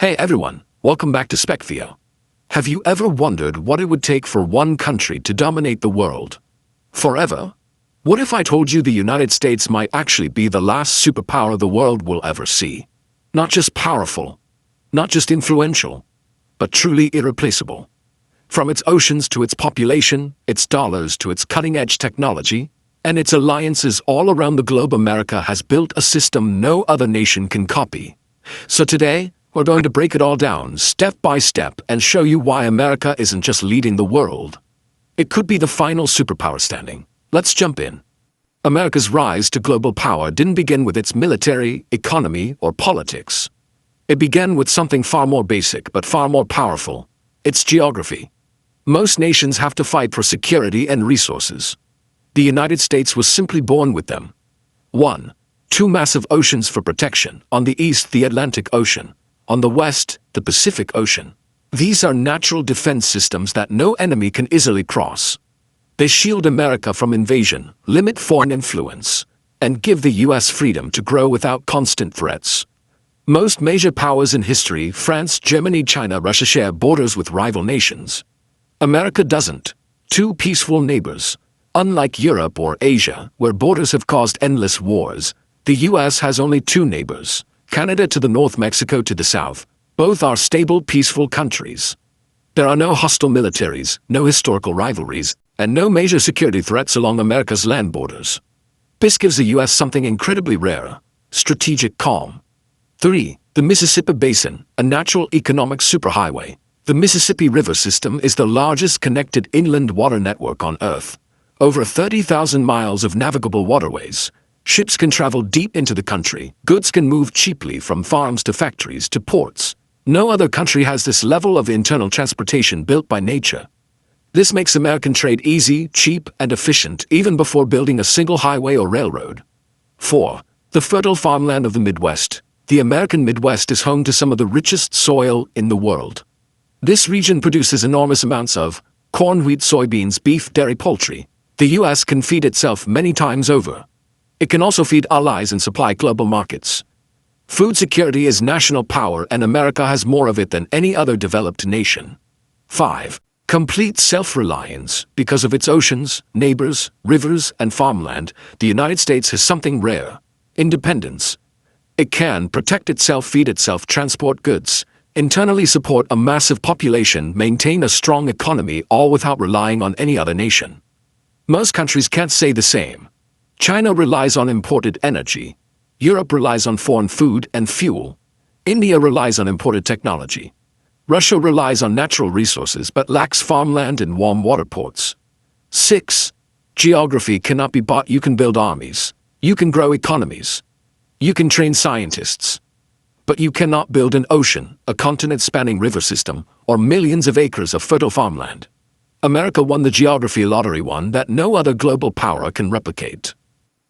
Hey everyone, welcome back to Specvio. Have you ever wondered what it would take for one country to dominate the world? Forever? What if I told you the United States might actually be the last superpower the world will ever see? Not just powerful, not just influential, but truly irreplaceable. From its oceans to its population, its dollars to its cutting-edge technology, and its alliances all around the globe, America has built a system no other nation can copy. So today, we're going to break it all down step by step and show you why America isn't just leading the world. It could be the final superpower standing. Let's jump in. America's rise to global power didn't begin with its military, economy, or politics. It began with something far more basic but far more powerful: its geography. Most nations have to fight for security and resources. The United States was simply born with them. 1. Two massive oceans for protection. On the east, the Atlantic Ocean. On the west, the Pacific Ocean. These are natural defense systems that no enemy can easily cross. They shield America from invasion, limit foreign influence, and give the US freedom to grow without constant threats. Most major powers in history, France, Germany, China, Russia, share borders with rival nations. America doesn't. Two peaceful neighbors. Unlike Europe or Asia, where borders have caused endless wars, the US has only two neighbors: Canada to the north, Mexico to the south. Both are stable, peaceful countries. There are no hostile militaries, no historical rivalries, and no major security threats along America's land borders. This gives the US something incredibly rare: strategic calm. 3. The Mississippi Basin, a natural economic superhighway. The Mississippi River system is the largest connected inland water network on Earth. Over 30,000 miles of navigable waterways. Ships can travel deep into the country. Goods can move cheaply from farms to factories to ports. No other country has this level of internal transportation built by nature. This makes American trade easy, cheap, and efficient even before building a single highway or railroad. 4. The fertile farmland of the Midwest. The American Midwest is home to some of the richest soil in the world. This region produces enormous amounts of corn, wheat, soybeans, beef, dairy, poultry. The US can feed itself many times over. It can also feed allies and supply global markets. Food security is national power, and America has more of it than any other developed nation. 5. Complete self-reliance. Because of its oceans, neighbors, rivers, and farmland, the United States has something rare: independence. It can protect itself, feed itself, transport goods, internally support a massive population, maintain a strong economy, all without relying on any other nation. Most countries can't say the same. China relies on imported energy. Europe relies on foreign food and fuel. India relies on imported technology. Russia relies on natural resources but lacks farmland and warm water ports. 6. Geography cannot be bought. You can build armies. You can grow economies. You can train scientists. But you cannot build an ocean, a continent-spanning river system, or millions of acres of fertile farmland. America won the geography lottery, one that no other global power can replicate.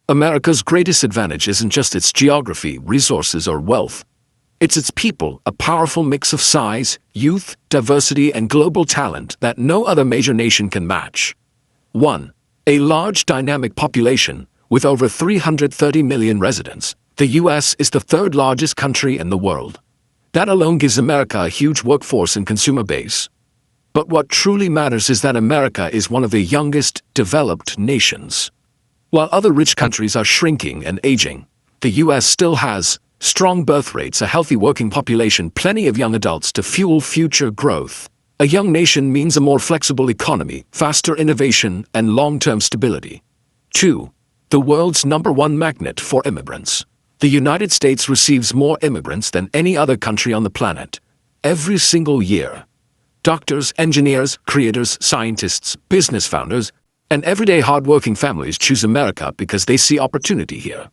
America's greatest advantage isn't just its geography, resources, or wealth. It's its people, a powerful mix of size, youth, diversity, and global talent that no other major nation can match. 1. A large, dynamic population. With over 330 million residents, the US is the third largest country in the world. That alone gives America a huge workforce and consumer base. But what truly matters is that America is one of the youngest developed nations. While other rich countries are shrinking and aging, the US still has strong birth rates, a healthy working population, plenty of young adults to fuel future growth. A young nation means a more flexible economy, faster innovation, and long-term stability. 2. The world's #1 magnet for immigrants. The United States receives more immigrants than any other country on the planet. Every single year. Doctors, engineers, creators, scientists, business founders, and everyday hard-working families choose America because they see opportunity here.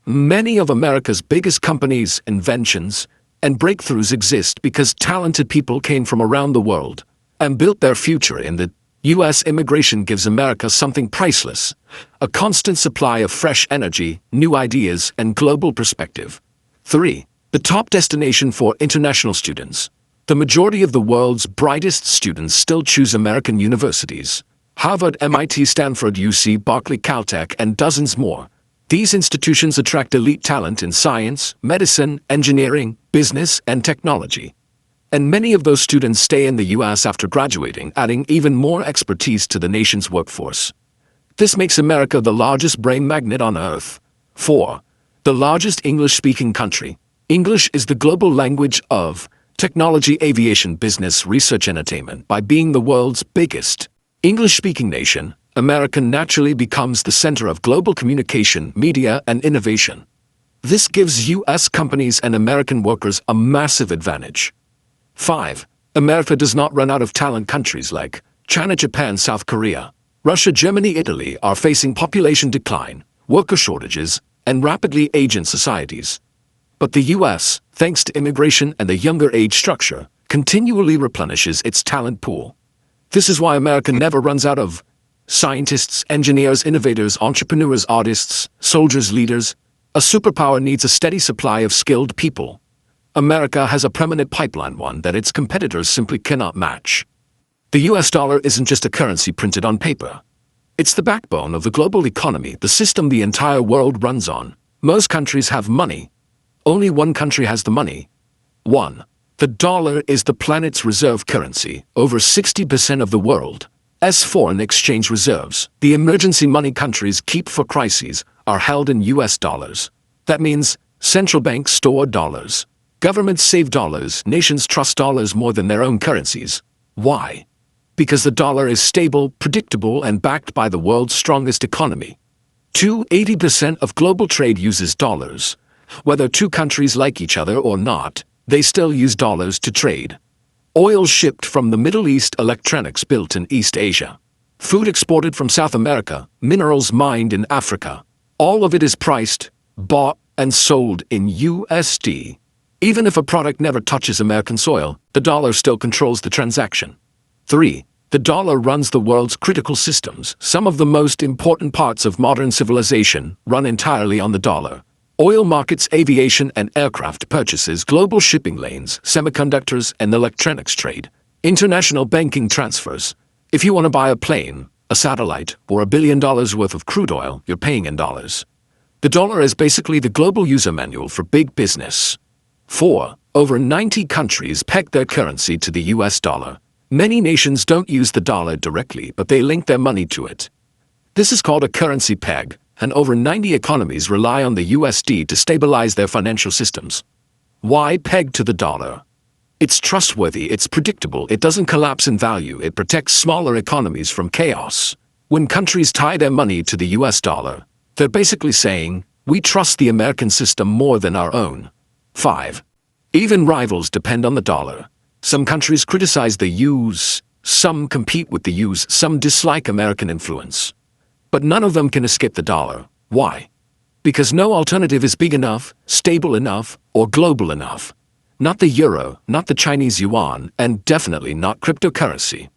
Many of America's biggest companies, inventions, and breakthroughs exist because talented people came from around the world and built their future in the US. Immigration gives America something priceless: a constant supply of fresh energy, new ideas, and global perspective. 3. The top destination for international students. The majority of the world's brightest students still choose American universities. Harvard, MIT, Stanford, UC, Berkeley, Caltech, and dozens more. These institutions attract elite talent in science, medicine, engineering, business, and technology. And many of those students stay in the US after graduating, adding even more expertise to the nation's workforce. This makes America the largest brain magnet on Earth. 4. The largest English-speaking country. English is the global language of technology, aviation, business, research, entertainment. By being the world's biggest English-speaking nation, America naturally becomes the center of global communication, media, and innovation. This gives US companies and American workers a massive advantage. 5. America does not run out of talent. Countries like China, Japan, South Korea, Russia, Germany, Italy are facing population decline, worker shortages, and rapidly aging societies. But the US, thanks to immigration and the younger age structure, continually replenishes its talent pool. This is why America never runs out of scientists, engineers, innovators, entrepreneurs, artists, soldiers, leaders. A superpower needs a steady supply of skilled people. America has a permanent pipeline, one that its competitors simply cannot match. The US dollar isn't just a currency printed on paper. It's the backbone of the global economy, the system the entire world runs on. Most countries have money. Only one country has the money. 1. The dollar is the planet's reserve currency. Over 60% of the world's foreign exchange reserves, the emergency money countries keep for crises, are held in US dollars. That means central banks store dollars. Governments save dollars, nations trust dollars more than their own currencies. Why? Because the dollar is stable, predictable, and backed by the world's strongest economy. 2. 80% of global trade uses dollars. Whether two countries like each other or not, they still use dollars to trade. Oil shipped from the Middle East, electronics built in East Asia, food exported from South America, minerals mined in Africa. All of it is priced, bought, and sold in USD. Even if a product never touches American soil, the dollar still controls the transaction. 3. The dollar runs the world's critical systems. Some of the most important parts of modern civilization run entirely on the dollar. Oil markets, aviation and aircraft purchases, global shipping lanes, semiconductors and electronics trade, international banking transfers. If you want to buy a plane, a satellite, or $1 billion worth of crude oil, you're paying in dollars. The dollar is basically the global user manual for big business. 4. Over 90 countries peg their currency to the US dollar. Many nations don't use the dollar directly, but they link their money to it. This is called a currency peg, and over 90 economies rely on the USD to stabilize their financial systems. Why peg to the dollar? It's trustworthy, it's predictable, it doesn't collapse in value, it protects smaller economies from chaos. When countries tie their money to the US dollar, they're basically saying, we trust the American system more than our own. 5. Even rivals depend on the dollar. Some countries criticize the US, some compete with the US, some dislike American influence. But none of them can escape the dollar. Why? Because no alternative is big enough, stable enough, or global enough. Not the euro, not the Chinese yuan, and definitely not cryptocurrency.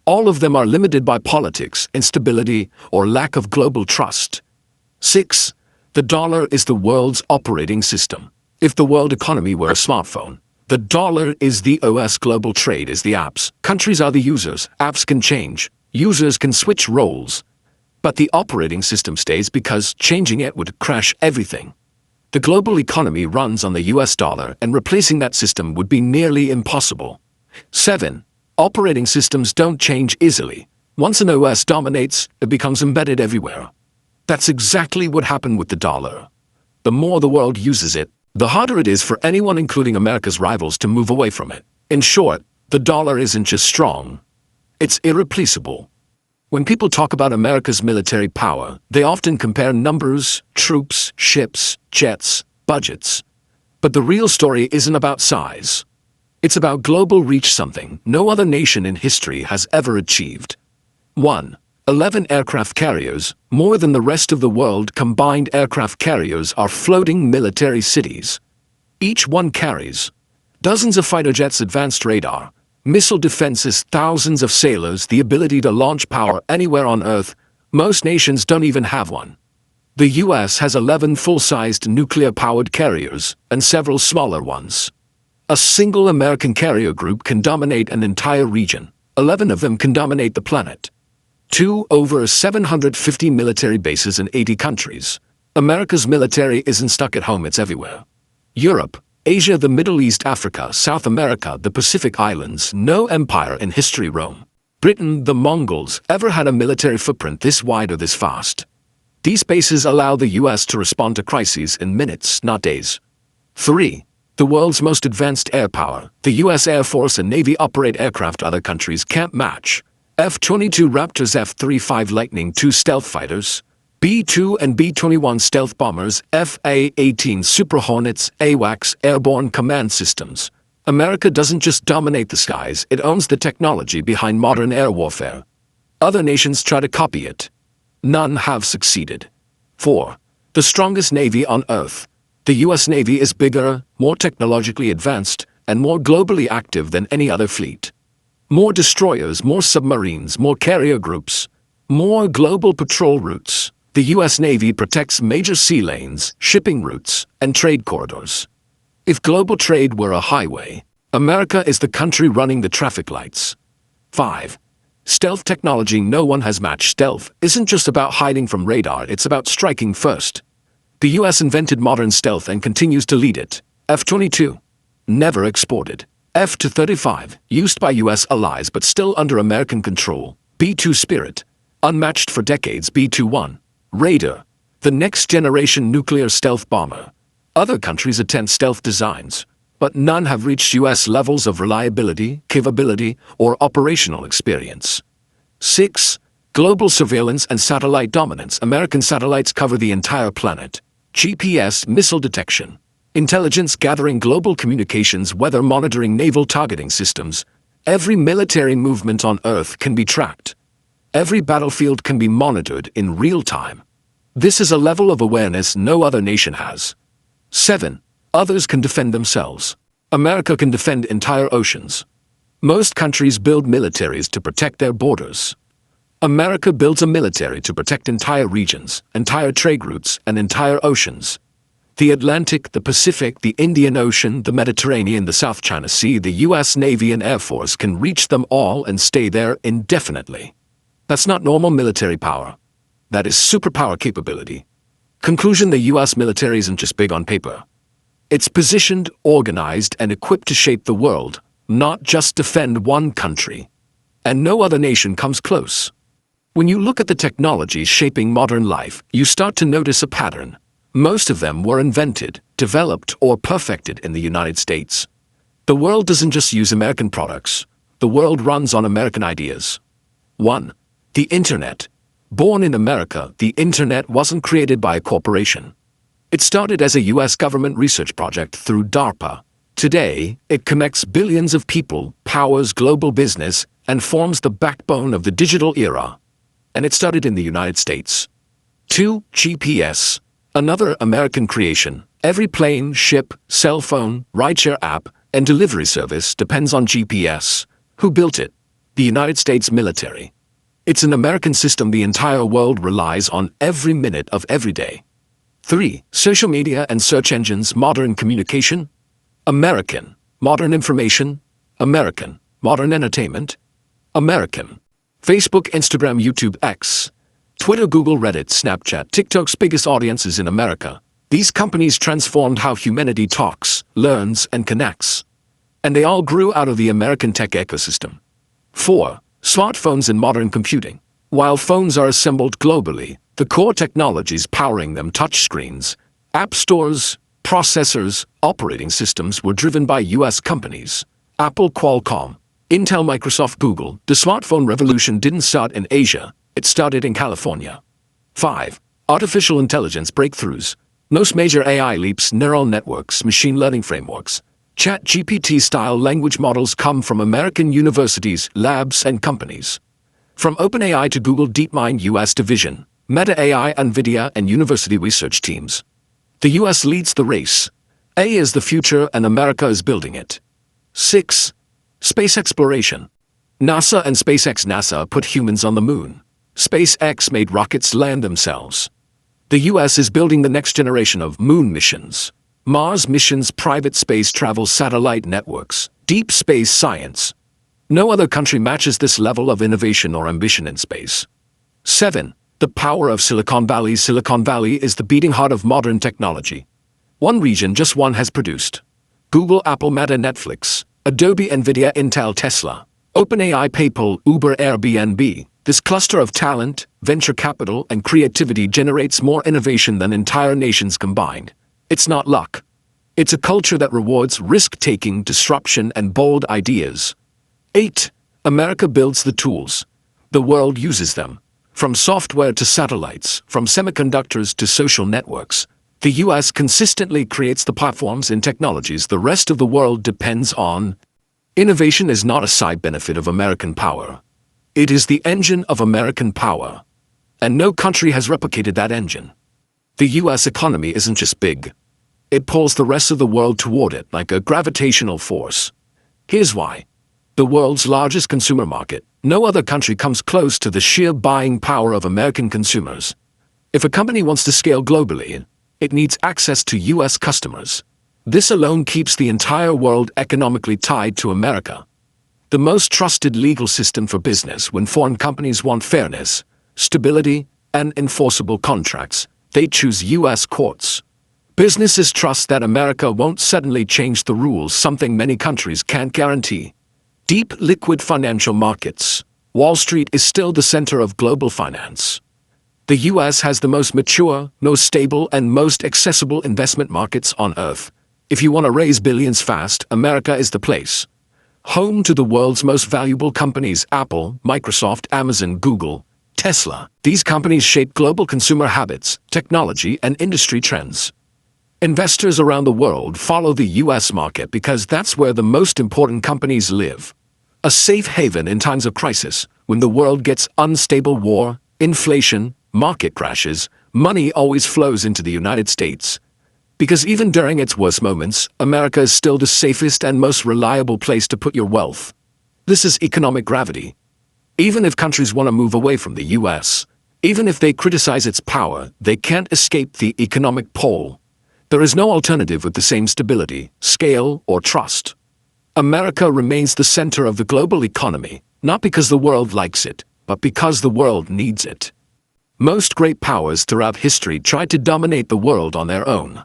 All of them are limited by politics, instability, or lack of global trust. 6. The dollar is the world's operating system. If the world economy were a smartphone, the dollar is the OS. Global trade is the apps. Countries are the users. Apps can change. Users can switch roles. But the operating system stays because changing it would crash everything. The global economy runs on the US dollar, and replacing that system would be nearly impossible. 7. Operating systems don't change easily. Once an OS dominates, it becomes embedded everywhere. That's exactly what happened with the dollar. The more the world uses it, the harder it is for anyone, including America's rivals, to move away from it. In short, the dollar isn't just strong, it's irreplaceable. When people talk about America's military power, they often compare numbers, troops, ships, jets, budgets. But the real story isn't about size. It's about global reach, something no other nation in history has ever achieved. 1. 11 aircraft carriers, more than the rest of the world combined. Aircraft carriers are floating military cities. Each one carries dozens of fighter jets, advanced radar, missile defenses, thousands of sailors, the ability to launch power anywhere on Earth. Most nations don't even have one. The US has 11 full-sized nuclear-powered carriers and several smaller ones. A single American carrier group can dominate an entire region. 11 of them can dominate the planet. 2. Over 750 military bases in 80 countries. America's military isn't stuck at home, it's everywhere. Europe, Asia, the Middle East, Africa, South America, the Pacific Islands, no empire in history, Rome, Britain, the Mongols, ever had a military footprint this wide or this fast. These bases allow the US to respond to crises in minutes, not days. 3. The world's most advanced air power. The US Air Force and Navy operate aircraft other countries can't match. F-22 Raptors, F-35 Lightning II stealth fighters, B-2 and B-21 stealth bombers, F-A-18 Super Hornets, AWACS airborne command systems. America doesn't just dominate the skies, it owns the technology behind modern air warfare. Other nations try to copy it. None have succeeded. 4. The strongest Navy on Earth. The US Navy is bigger, more technologically advanced, and more globally active than any other fleet. More destroyers, more submarines, more carrier groups, more global patrol routes. The US Navy protects major sea lanes, shipping routes, and trade corridors. If global trade were a highway, America is the country running the traffic lights. 5. Stealth technology. No one has matched. Stealth isn't just about hiding from radar, it's about striking first. The US invented modern stealth and continues to lead it. F-22. Never exported. F-35, used by US allies but still under American control. B-2 Spirit, unmatched for decades. B-21, Raider, the next-generation nuclear stealth bomber. Other countries attempt stealth designs, but none have reached US levels of reliability, capability, or operational experience. 6. Global surveillance and satellite dominance. American satellites cover the entire planet. GPS, missile detection, intelligence gathering, global communications, weather monitoring, naval targeting systems. Every military movement on Earth can be tracked. Every battlefield can be monitored in real time. This is a level of awareness no other nation has. 7. Others can defend themselves. America can defend entire oceans. Most countries build militaries to protect their borders. America builds a military to protect entire regions, entire trade routes, and entire oceans. The Atlantic, the Pacific, the Indian Ocean, the Mediterranean, the South China Sea. The US Navy and Air Force can reach them all and stay there indefinitely. That's not normal military power. That is superpower capability. Conclusion: the US military isn't just big on paper. It's positioned, organized, and equipped to shape the world, not just defend one country. And no other nation comes close. When you look at the technologies shaping modern life, you start to notice a pattern. Most of them were invented, developed, or perfected in the United States. The world doesn't just use American products. The world runs on American ideas. 1. The Internet. Born in America, the Internet wasn't created by a corporation. It started as a US government research project through DARPA. Today, it connects billions of people, powers global business, and forms the backbone of the digital era. And it started in the United States. 2. GPS. Another American creation. Every plane, ship, cell phone, rideshare app, and delivery service depends on GPS. Who built it? The United States military. It's an American system the entire world relies on every minute of every day. 3. Social media and search engines. Modern communication. American. Modern information. American. Modern entertainment. American. Facebook, Instagram, YouTube, X, Twitter, Google, Reddit, Snapchat, TikTok's biggest audiences in America. These companies transformed how humanity talks, learns, and connects. And they all grew out of the American tech ecosystem. 4. Smartphones and modern computing. While phones are assembled globally, the core technologies powering them, touchscreens, app stores, processors, operating systems, were driven by US companies. Apple, Qualcomm, Intel, Microsoft, Google. The smartphone revolution didn't start in Asia, it started in California. 5. Artificial intelligence breakthroughs. Most major AI leaps, neural networks, machine learning frameworks, ChatGPT-style language models come from American universities, labs, and companies. From OpenAI to Google DeepMind US division, Meta AI, NVIDIA, and university research teams. The US leads the race. AI is the future and America is building it. 6. Space exploration. NASA and SpaceX. NASA put humans on the moon. SpaceX made rockets land themselves. The US is building the next generation of moon missions, Mars missions, private space travel, satellite networks, deep space science. No other country matches this level of innovation or ambition in space. 7. The power of Silicon Valley. Silicon Valley is the beating heart of modern technology. One region, just one, has produced Google, Apple, Meta, Netflix, Adobe, Nvidia, Intel, Tesla, OpenAI, PayPal, Uber, Airbnb. This cluster of talent, venture capital, and creativity generates more innovation than entire nations combined. It's not luck. It's a culture that rewards risk-taking, disruption, and bold ideas. 8. America builds the tools. The world uses them. From software to satellites, from semiconductors to social networks, the US consistently creates the platforms and technologies the rest of the world depends on. Innovation is not a side benefit of American power. It is the engine of American power. And no country has replicated that engine. The US economy isn't just big. It pulls the rest of the world toward it like a gravitational force. Here's why. The world's largest consumer market, no other country comes close to the sheer buying power of American consumers. If a company wants to scale globally, it needs access to US customers. This alone keeps the entire world economically tied to America. The most trusted legal system for business. When foreign companies want fairness, stability, and enforceable contracts, they choose US courts. Businesses trust that America won't suddenly change the rules, something many countries can't guarantee. Deep, liquid financial markets. Wall Street is still the center of global finance. The US has the most mature, most stable, and most accessible investment markets on Earth. If you want to raise billions fast, America is the place. Home to the world's most valuable companies: Apple, Microsoft, Amazon, Google, Tesla. These companies shape global consumer habits, technology, and industry trends. Investors around the world follow the US market because that's where the most important companies live. A safe haven in times of crisis. When the world gets unstable, war, inflation, market crashes, money always flows into the United States. Because even during its worst moments, America is still the safest and most reliable place to put your wealth. This is economic gravity. Even if countries want to move away from the US, even if they criticize its power, they can't escape the economic pole. There is no alternative with the same stability, scale, or trust. America remains the center of the global economy, not because the world likes it, but because the world needs it. Most great powers throughout history tried to dominate the world on their own.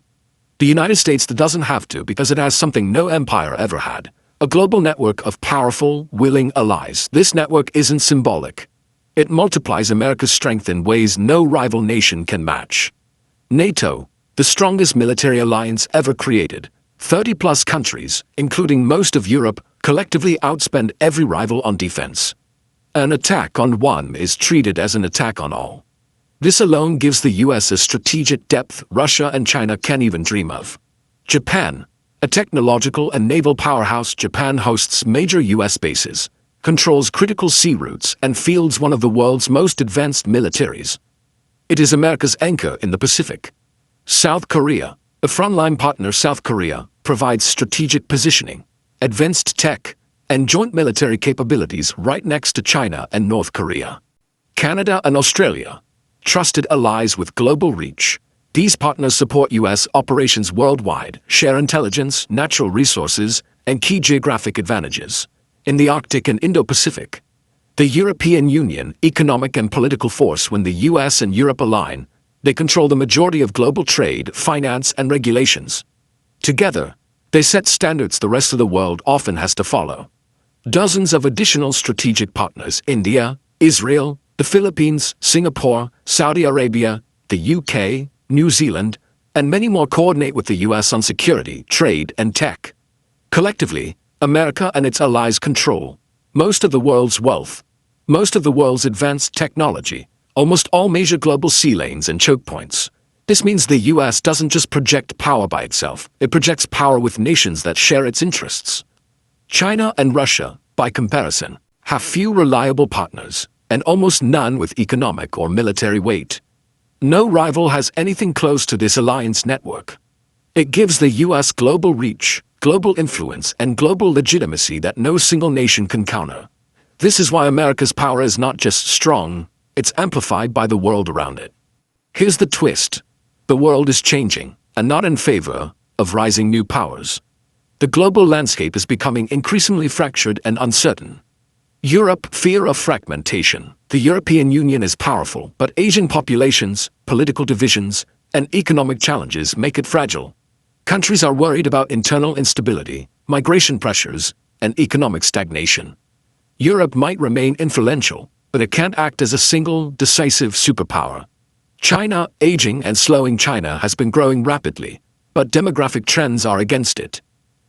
The United States doesn't have to because it has something no empire ever had: a global network of powerful, willing allies. This network isn't symbolic. It multiplies America's strength in ways no rival nation can match. NATO, the strongest military alliance ever created. 30-plus countries, including most of Europe, collectively outspend every rival on defense. An attack on one is treated as an attack on all. This alone gives the US a strategic depth Russia and China can't even dream of. Japan, a technological and naval powerhouse. Japan hosts major US bases, controls critical sea routes, and fields one of the world's most advanced militaries. It is America's anchor in the Pacific. South Korea, a frontline partner. South Korea provides strategic positioning, advanced tech, and joint military capabilities right next to China and North Korea. Canada and Australia, trusted allies with global reach. These partners support US operations worldwide, share intelligence, natural resources, and key geographic advantages. In the Arctic and Indo-Pacific, the European Union, economic and political force. When the US and Europe align, they control the majority of global trade, finance, and regulations. Together, they set standards the rest of the world often has to follow. Dozens of additional strategic partners: India, Israel, the Philippines, Singapore, Saudi Arabia, the UK, New Zealand, and many more coordinate with the US on security, trade, and tech. Collectively, America and its allies control most of the world's wealth, most of the world's advanced technology, almost all major global sea lanes and choke points. This means the US doesn't just project power by itself, it projects power with nations that share its interests. China and Russia, by comparison, have few reliable partners, and almost none with economic or military weight. No rival has anything close to this alliance network. It gives the US global reach, global influence, and global legitimacy that no single nation can counter. This is why America's power is not just strong, it's amplified by the world around it. Here's the twist. The world is changing, and not in favor of rising new powers. The global landscape is becoming increasingly fractured and uncertain. Europe, fear of fragmentation. The European Union is powerful, but aging populations, political divisions, and economic challenges make it fragile. Countries are worried about internal instability, migration pressures, and economic stagnation. Europe might remain influential, but it can't act as a single, decisive superpower. China, aging and slowing. China has been growing rapidly, but demographic trends are against it.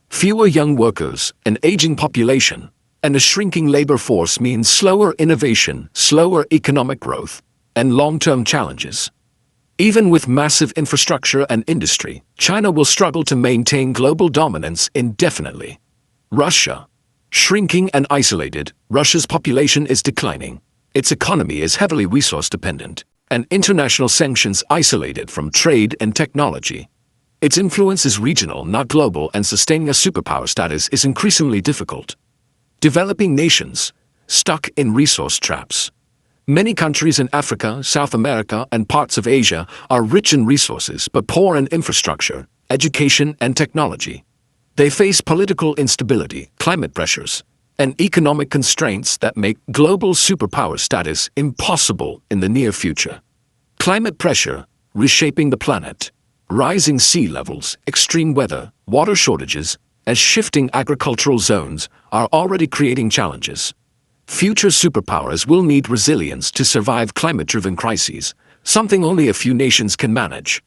Fewer young workers, an aging population, and a shrinking labor force means slower innovation, slower economic growth, and long-term challenges. Even with massive infrastructure and industry, China will struggle to maintain global dominance indefinitely. Russia. Shrinking and isolated, Russia's population is declining. Its economy is heavily resource-dependent, and international sanctions isolate it from trade and technology. Its influence is regional, not global, and sustaining a superpower status is increasingly difficult. Developing nations, stuck in resource traps. Many countries in Africa, South America, and parts of Asia are rich in resources but poor in infrastructure, education, and technology. They face political instability, climate pressures, and economic constraints that make global superpower status impossible in the near future. Climate pressure, reshaping the planet. Rising sea levels, extreme weather, water shortages, and shifting agricultural zones are already creating challenges. Future superpowers will need resilience to survive climate-driven crises, something only a few nations can manage.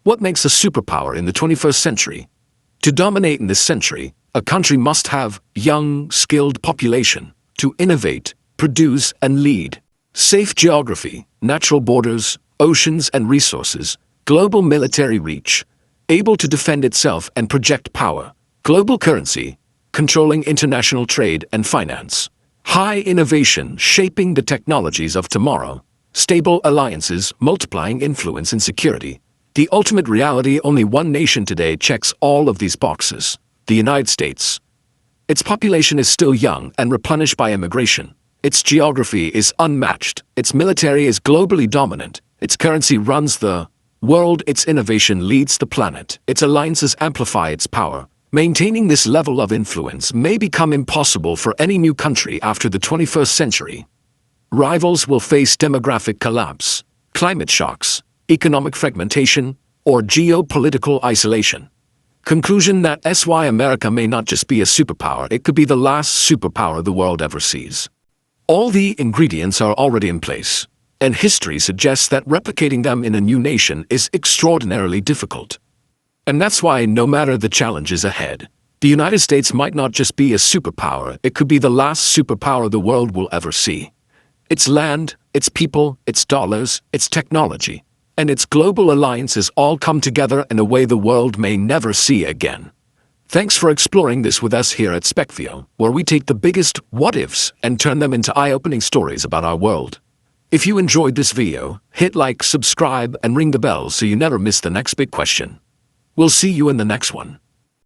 What makes a superpower in the 21st century? To dominate in this century, a country must have young, skilled population to innovate, produce, and lead. Safe geography, natural borders, oceans and resources, global military reach, able to defend itself and project power. Global currency, controlling international trade and finance. High innovation, shaping the technologies of tomorrow. Stable alliances, multiplying influence and security. The ultimate reality: only one nation today checks all of these boxes: the United States. Its population is still young and replenished by immigration. Its geography is unmatched. Its military is globally dominant. Its currency runs the world. Its innovation leads the planet. Its alliances amplify its power. Maintaining this level of influence may become impossible for any new country after the 21st century. Rivals will face demographic collapse, climate shocks, economic fragmentation, or geopolitical isolation. Conclusion: that SY America may not just be a superpower, it could be the last superpower the world ever sees. All the ingredients are already in place, and history suggests that replicating them in a new nation is extraordinarily difficult. And that's why, no matter the challenges ahead, the United States might not just be a superpower, it could be the last superpower the world will ever see. Its land, its people, its dollars, its technology, and its global alliances all come together in a way the world may never see again. Thanks for exploring this with us here at Specvio, where we take the biggest what-ifs and turn them into eye-opening stories about our world. If you enjoyed this video, hit like, subscribe, and ring the bell so you never miss the next big question. We'll see you in the next one.